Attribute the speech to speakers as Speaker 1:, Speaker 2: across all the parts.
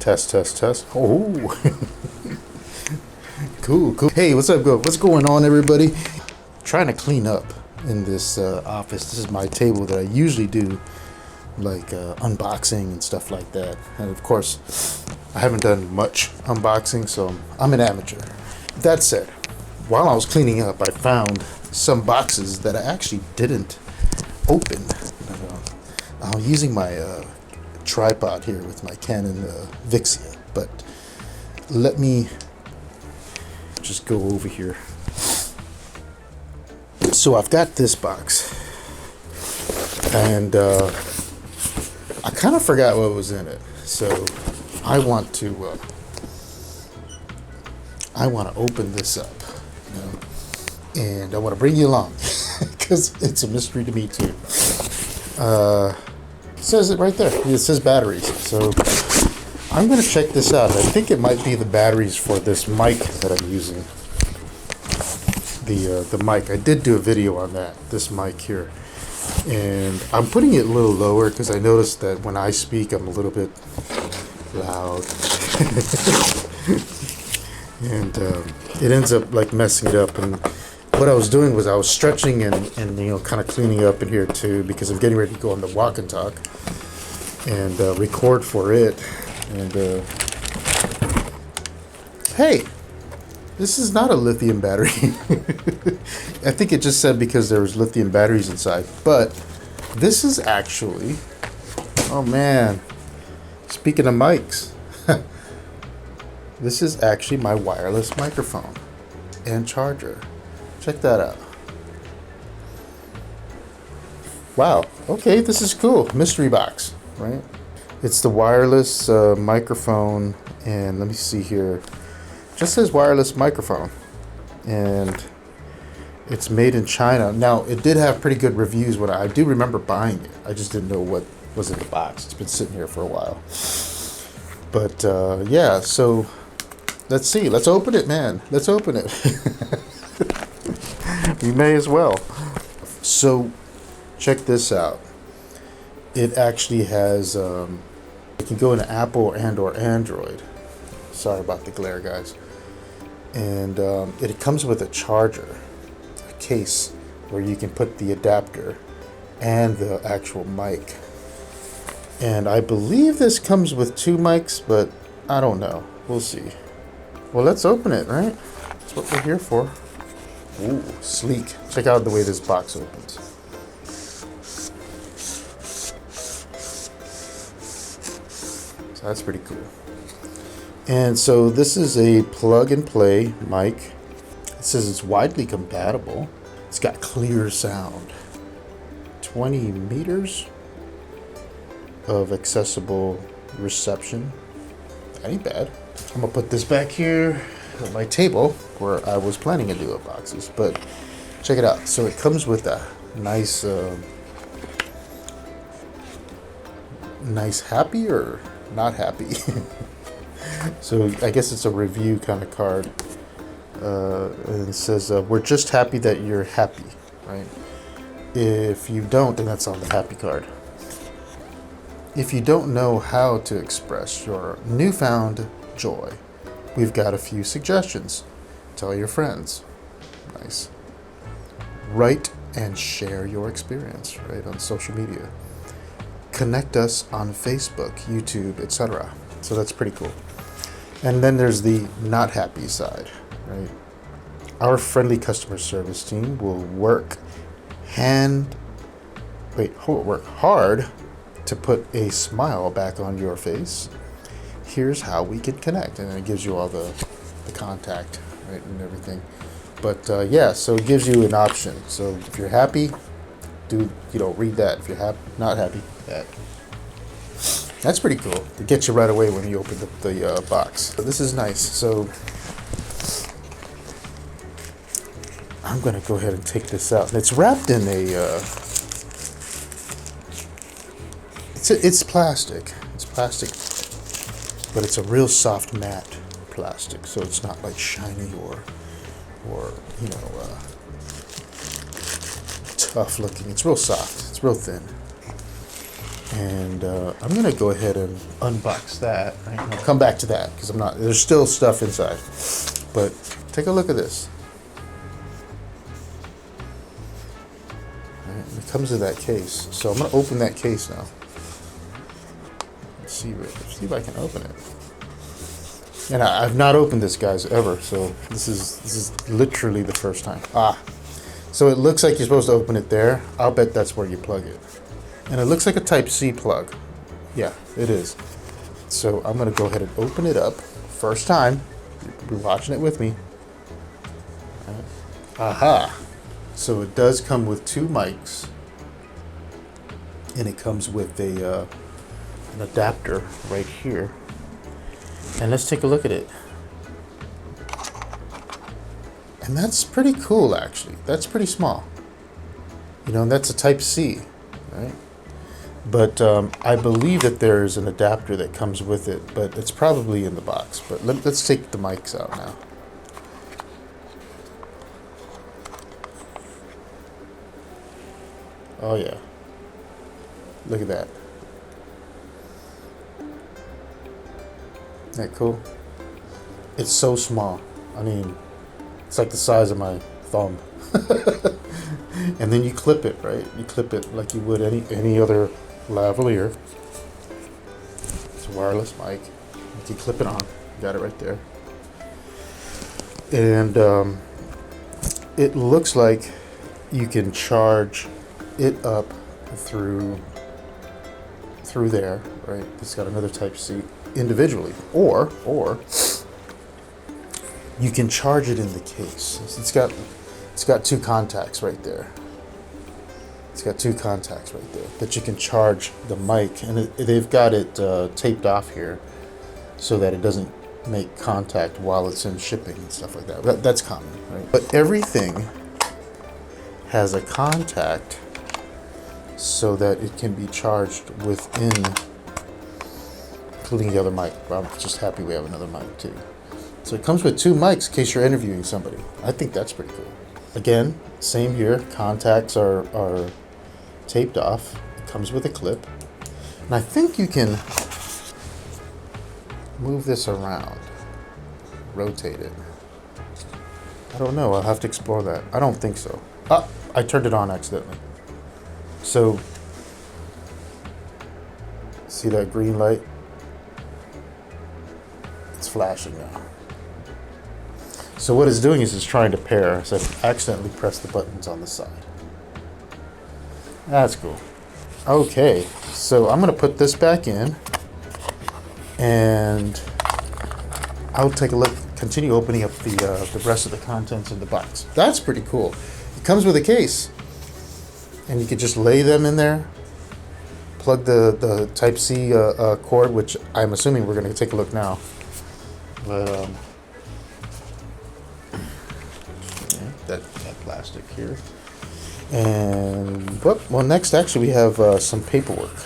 Speaker 1: Test, test, test. Oh, cool, cool. Hey, what's up, what's going on, everybody? Trying to clean up in this office. This is my table that I usually do, like unboxing and stuff like that. And of course, I haven't done much unboxing, so I'm an amateur. That said, while I was cleaning up, I found some boxes that I actually didn't open. I'm using my tripod here with my Canon Vixia, but let me just go over here. So I've got this box, and I kind of forgot what was in it. So I want to open this up, and I want to bring you along because it's a mystery to me too. It says it right there. It says batteries. So I'm going to check this out. I think it might be the batteries for this mic that I'm using. The mic. I did do a video on that. This mic here, and I'm putting it a little lower because I noticed that when I speak, I'm a little bit loud, and it ends up like messing it up. And what I was doing was I was stretching and kind of cleaning up in here too, because I'm getting ready to go on the walk and talk and record for it. And hey, this is not a lithium battery. I think it just said because there was lithium batteries inside, but this is actually, oh man, speaking of mics, this is actually my wireless microphone and charger. Check that out. Wow. Okay, this is cool. Mystery box, right? It's the wireless microphone, and let me see here. It just says wireless microphone, and it's made in China. Now, it did have pretty good reviews when I do remember buying it. I just didn't know what was in the box. It's been sitting here for a while. But yeah, so let's see. Let's open it, man. Let's open it. We may as well. So check this out. It actually has it can go into Apple and or Android. Sorry about the glare, guys. And it comes with a charger, a case where you can put the adapter and the actual mic. And I believe this comes with 2 mics, but I don't know. We'll see. Well, let's open it, right? That's what we're here for. Ooh, sleek. Check out the way this box opens. So that's pretty cool. And so this is a plug and play mic. It says it's widely compatible. It's got clear sound. 20 meters of accessible reception. That ain't bad. I'm gonna put this back here at my table where I was planning to do boxes, but check it out. So it comes with a nice nice happy or not happy. So I guess it's a review kind of card, and it says we're just happy that you're happy, right? If you don't, then that's on the happy card. If you don't know how to express your newfound joy, we've got a few suggestions. Tell your friends. Nice. Write and share your experience, right, on social media. Connect us on Facebook, YouTube, etc. So that's pretty cool. And then there's the not happy side, right? Our friendly customer service team will work hard to put a smile back on your face. Here's how we can connect, and it gives you all the contact, right, and everything. But yeah, so it gives you an option. So if you're happy, read that. If you're not happy, that. That's pretty cool. It gets you right away when you open the box. So this is nice. So I'm gonna go ahead and take this out. It's wrapped in a. It's plastic. It's plastic, but it's a real soft matte plastic, so it's not like shiny or tough looking. It's real soft. It's real thin. And I'm gonna go ahead and unbox that. Right? I'll come back to that because there's still stuff inside. But take a look at this. Right, it comes in that case. So I'm gonna open that case now. Let's see if I can open it. And I've not opened this, guys, ever. So this is literally the first time. So it looks like you're supposed to open it there. I'll bet that's where you plug it. And it looks like a Type-C plug. Yeah, it is. So I'm gonna go ahead and open it up. First time. You're watching it with me. Aha. So it does come with 2 mics. And it comes with an adapter right here. And let's take a look at it. And that's pretty cool, actually. That's pretty small. You know, and that's a Type-C, right? But I believe that there's an adapter that comes with it, but it's probably in the box. But let's take the mics out now. Oh yeah. Look at that. Isn't that cool? It's so small. I mean, it's like the size of my thumb. And then you clip it, right? You clip it like you would any other lavalier. It's a wireless mic. You clip it on. You got it right there. And it looks like you can charge it up through there, right? It's got another Type-C individually, or you can charge it in the case. It's got 2 contacts right there. It's got 2 contacts right there that you can charge the mic, and they've got it taped off here so that it doesn't make contact while it's in shipping and stuff like that. That's common, right? But everything has a contact so that it can be charged within, including the other mic. I'm just happy we have another mic too. So it comes with 2 mics in case you're interviewing somebody. I think that's pretty cool. Again, same here. Contacts are taped off. It comes with a clip. And I think you can move this around, rotate it. I don't know. I'll have to explore that. I don't think so. I turned it on accidentally. So, see that green light? It's flashing now. So what it's doing is it's trying to pair. So I accidentally pressed the buttons on the side. That's cool. Okay, so I'm gonna put this back in, and I'll take a look. Continue opening up the rest of the contents in the box. That's pretty cool. It comes with a case, and you could just lay them in there. Plug the Type-C cord, which I'm assuming we're gonna take a look now. But that plastic here. And well, next actually we have some paperwork,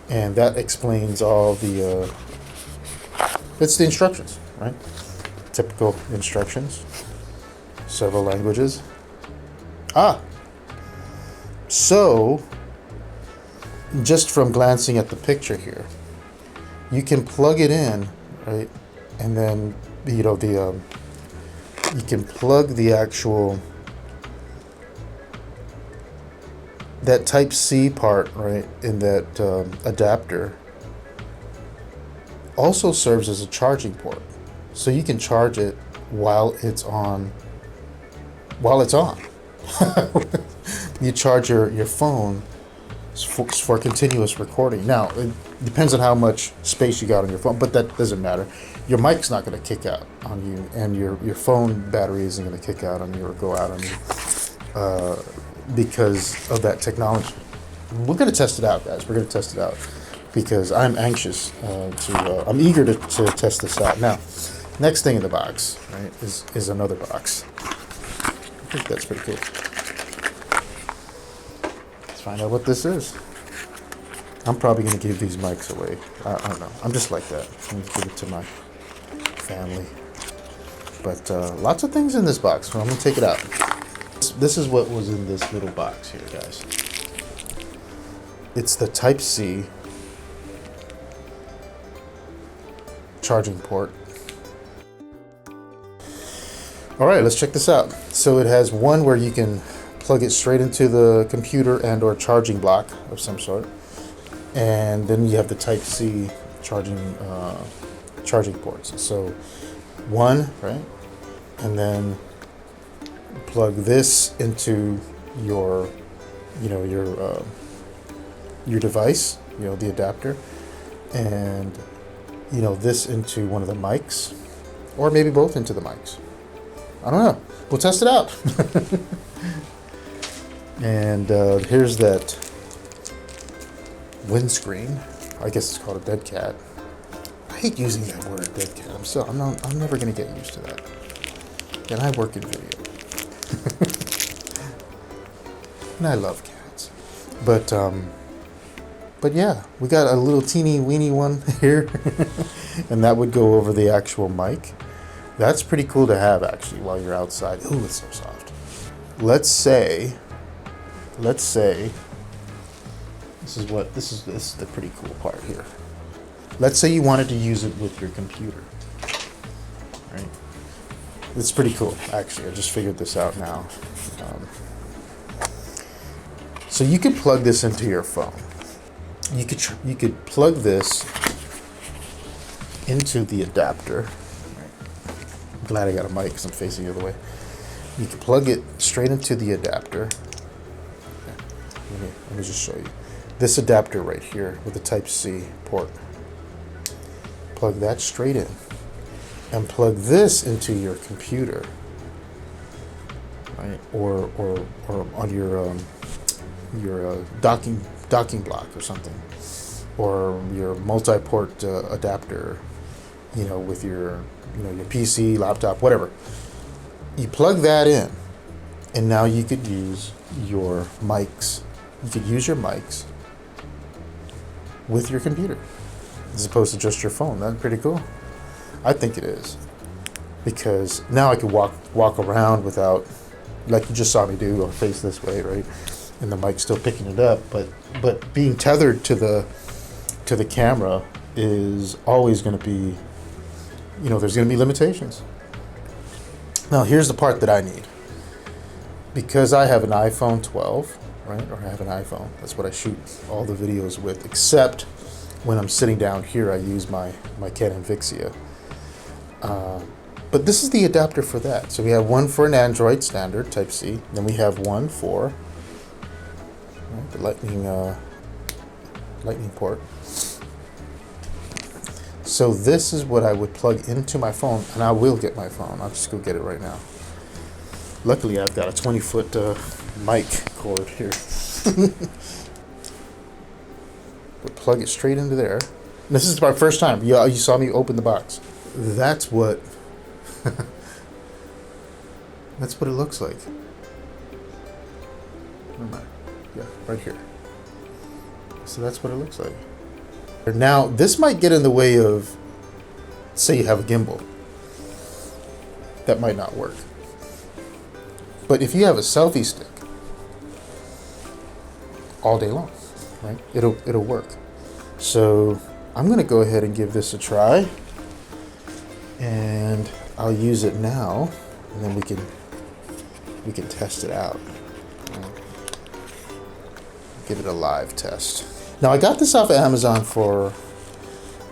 Speaker 1: and that explains all the it's the instructions, right? Typical instructions, several languages. So just from glancing at the picture here, you can plug it in, right? And then you can plug the actual that Type-C part, right, in that adapter also serves as a charging port. So you can charge it while it's on. You charge your phone for continuous recording. Now, it depends on how much space you got on your phone, but that doesn't matter. Your mic's not going to kick out on you, and your phone battery isn't going to kick out on you or go out on you because of that technology. We're going to test it out, guys. We're going to test it out because I'm anxious I'm eager to test this out. Now, next thing in the box, right, is another box. I think that's pretty cool. Let's find out what this is. I'm probably going to give these mics away. I don't know. I'm just like that. I'm going to give it to my family. But lots of things in this box. So I'm going to take it out. This is what was in this little box here, guys. it's the Type-C charging port. All right, let's check this out. So it has one where you can plug it straight into the computer and or charging block of some sort. And then you have the Type-C charging ports. So one, right? And then plug this into your, your device, the adapter, and this into one of the mics, or maybe both into the mics. I don't know. We'll test it out. And here's that windscreen. I guess it's called a dead cat. I hate using that word, dead cat. I'm never gonna get used to that. And I work in video. And I love cats. But yeah, we got a little teeny weeny one here. And that would go over the actual mic. That's pretty cool to have actually while you're outside. Ooh, it's so soft. Let's say this is the pretty cool part here. Let's say you wanted to use it with your computer, right? It's pretty cool, actually. I just figured this out now. So you could plug this into your phone. You could plug this into the adapter. I'm glad I got a mic because I'm facing the other way. You can plug it straight into the adapter. Let me just show you. This adapter right here with the Type-C port. Plug that straight in. And plug this into your computer. Right? Or on your docking block or something. Or your multi-port adapter, with your your PC, laptop, whatever. You plug that in, and now you could use your mics. You could use your mics with your computer, as opposed to just your phone. That's pretty cool. I think it is, because now I can walk around without, like you just saw me do, or face this way, right? And the mic's still picking it up, but being tethered to the camera is always going to be, there's going to be limitations. Now here's the part that I need. Because I have an iPhone 12, right? Or I have an iPhone. That's what I shoot all the videos with, except when I'm sitting down here, I use my Canon Vixia. But this is the adapter for that. So we have one for an Android standard Type-C. Then we have one for the lightning port. So this is what I would plug into my phone, and I will get my phone. I'll just go get it right now. Luckily, I've got a 20-foot mic cord here. But plug it straight into there. And this is my first time. You saw me open the box. That's what that's what it looks like. Where am I? Yeah, right here. So that's what it looks like. Now, this might get in the way of, say you have a gimbal. That might not work. But if you have a selfie stick, all day long, right? It'll work. So I'm gonna go ahead and give this a try, and I'll use it now, and then we can test it out. Give it a live test. Now I got this off of Amazon for,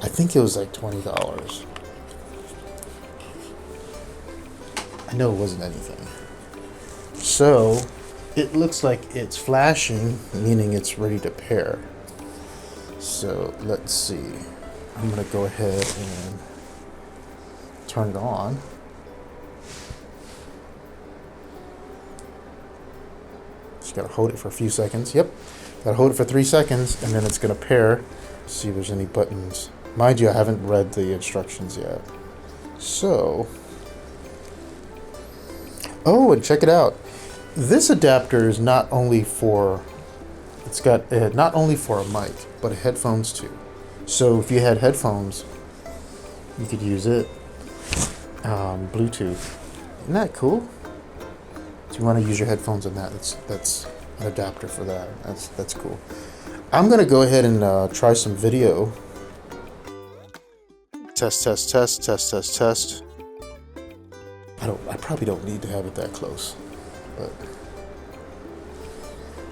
Speaker 1: I think it was like $20. I know it wasn't anything. So it looks like it's flashing, meaning it's ready to pair. So let's see. I'm gonna go ahead and turn it on. Just gotta hold it for a few seconds. Yep. Gotta hold it for 3 seconds, and then it's gonna pair. See if there's any buttons. Mind you, I haven't read the instructions yet. So, oh, and check it out. This adapter is not only for, it's got not only for a mic, but headphones too. So if you had headphones, you could use it. Bluetooth. Isn't that cool? So you want to use your headphones on that? That's an adapter for that. That's cool. I'm gonna go ahead and try some video. Test, test, test, test, test, test. I probably don't need to have it that close, but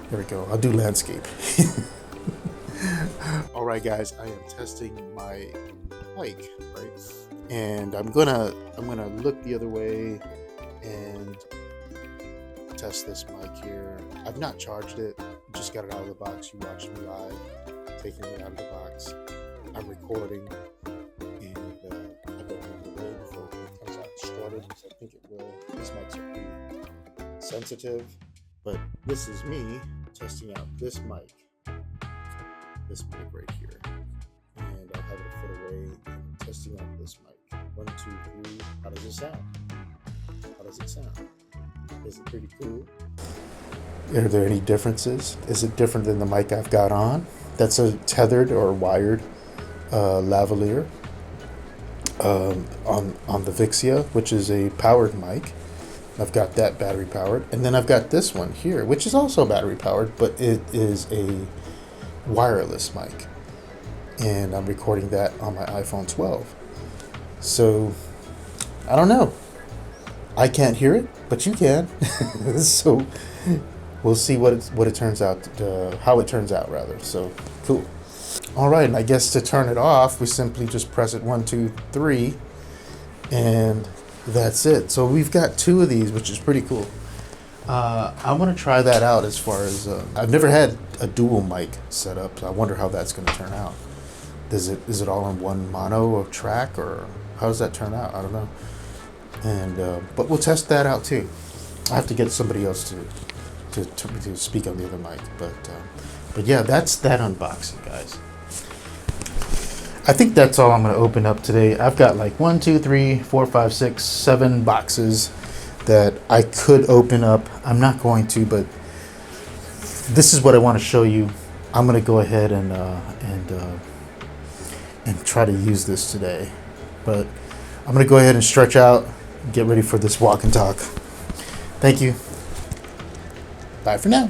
Speaker 1: there we go. I'll do landscape. All right, guys, I am testing my mic, right? And I'm gonna look the other way and test this mic here. I've not charged it, just got it out of the box. You watched me live taking it out of the box. I'm recording, and I don't want to delay before it comes out started, because I think it will. These mics are pretty sensitive, but this is me testing out this mic right here, and I'll have it a foot away and testing out this mic. 1, 2, 3. How does it sound? How does it sound? Is it pretty cool? Are there any differences? Is it different than the mic I've got on? That's a tethered or wired lavalier on the Vixia, which is a powered mic. I've got that battery powered, and then I've got this one here, which is also battery powered, but it is a wireless mic, and I'm recording that on my iPhone 12. So I don't know. I can't hear it, but you can. So we'll see what it turns out, how it turns out rather. So cool. All right, and I guess to turn it off, we simply just press it 1, 2, 3, and that's it. So we've got 2 of these, which is pretty cool. I want to try that out. As far as I've never had a dual mic set up, so I wonder how that's going to turn out. Is it all in one mono or track, or how does that turn out? I don't know. And but we'll test that out too. I have to get somebody else to speak on the other mic, but yeah, that's that unboxing, guys. I think that's all I'm going to open up today. I've got like 1, 2, 3, 4, 5, 6, 7 boxes that I could open up. I'm not going to, but this is what I want to show you. I'm going to go ahead and try to use this today. But I'm going to go ahead and stretch out, get ready for this walk and talk. Thank you. Bye for now.